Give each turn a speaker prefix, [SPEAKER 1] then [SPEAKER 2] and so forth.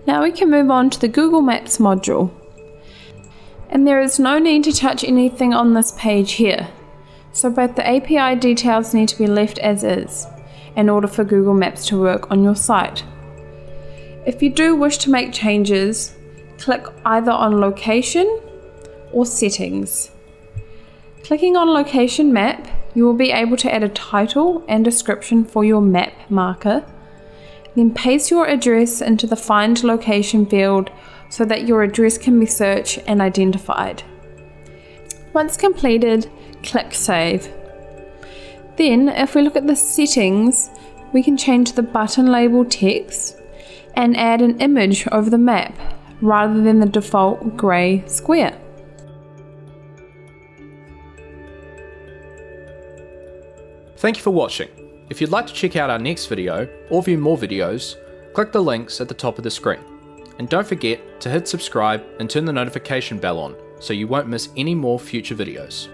[SPEAKER 1] Now we can move on to the Google Maps module. And there is no need to touch anything on this page here. So both the API details need to be left as is in order for Google Maps to work on your site. If you do wish to make changes, click either on Location or Settings. Clicking on Location Map, you will be able to add a title and description for your map marker. Then paste your address into the Find Location field so that your address can be searched and identified. Once completed, click Save. Then, if we look at the settings, we can change the button label text and add an image over the map rather than the default grey square.
[SPEAKER 2] Thank you for watching. If you'd like to check out our next video or view more videos, click the links at the top of the screen. And don't forget to hit subscribe and turn the notification bell on so you won't miss any more future videos.